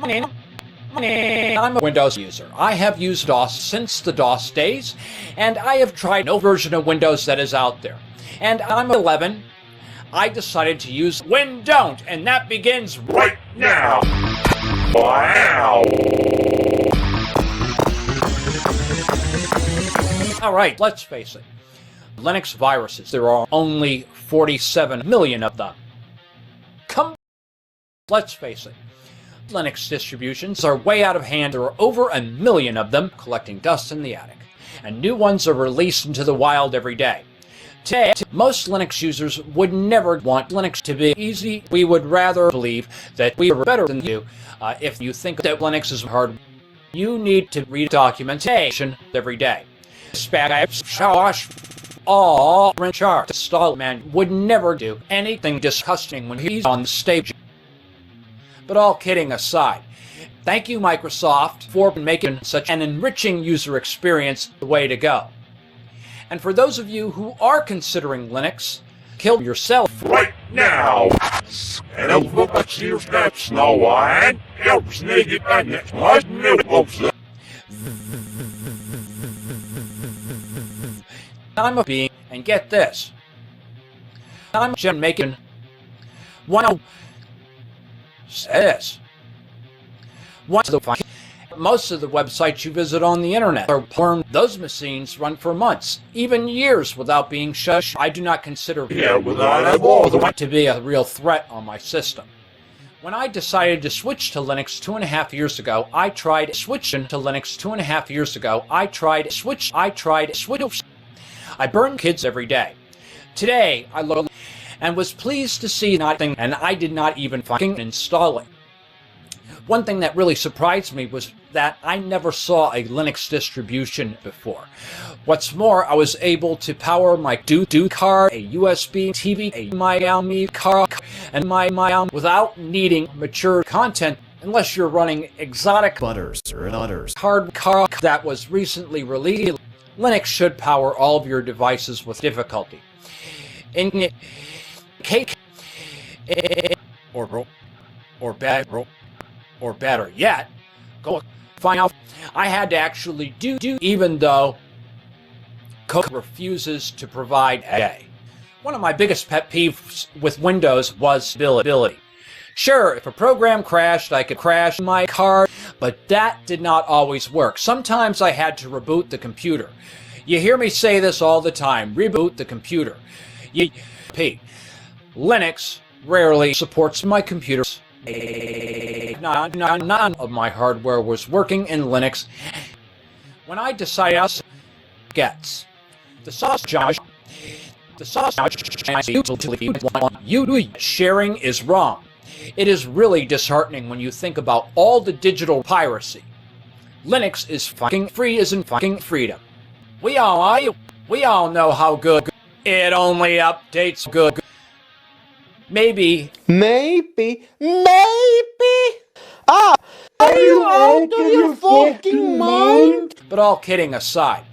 I'm a Windows user. I have used DOS since the DOS days, and I have tried no version of Windows that is out there. And I'm 11. I decided to use Win-Don't, and that begins right now. Wow. Alright, let's face it. Linux viruses, there are only 47 million of them. Let's face it. Linux distributions are way out of hand. There are over 1 million of them collecting dust in the attic, and new ones are released into the wild every day. Today, most Linux users would never want Linux to be easy. We would rather believe that we are better than you. If you think that Linux is hard, you need to read documentation every day. Richard Stallman would never do anything disgusting when he's on the stage. But all kidding aside, thank you, Microsoft, for making such an enriching user experience the way to go. And for those of you who are considering Linux, kill yourself right now. And I'm a being, and get this. I'm making one says most of the websites you visit on the internet are porn. Those machines run for months, even years, without being shut. I do not consider to be a real threat on my system. When I decided to switch to Linux 2.5 years ago, I tried switching to Linux 2.5 years ago. I tried switch. I burn kids every day. Today, I looked and was pleased to see nothing, and I did not even fucking install it. One thing that really surprised me was that I never saw a Linux distribution before. What's more, I was able to power my do card, a USB TV, a Miami car, and my without needing mature content, unless you're running exotic butters hard car that was recently released. Linux should power all of your devices with difficulty. In cake or better yet, go find out. I had to actually do even though Coke refuses to provide a. One of my biggest pet peeves with Windows was stability. Sure, if a program crashed, I could crash my card, but that did not always work. Sometimes I had to reboot the computer. You hear me say this all the time, reboot the computer. Linux rarely supports my computers. None of my hardware was working in Linux. When I decided gets the sausage sharing is wrong. It is really disheartening when you think about all the digital piracy. Linux is fucking free isn't fucking freedom. We all know how good it only updates good. Maybe. Are you out of your fucking mind? But all kidding aside,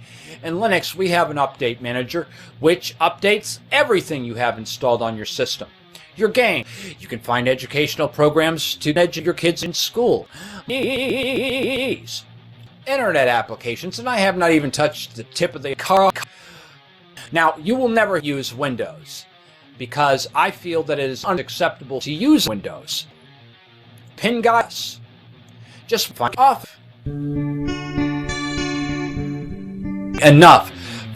in Linux we have an update manager which updates everything you have installed on your system. Your game. You can find educational programs to educate your kids in school. Internet applications, and I have not even touched the tip of the car. Now, you will never use Windows because I feel that it is unacceptable to use Windows. Pin guys, just fuck off. Enough.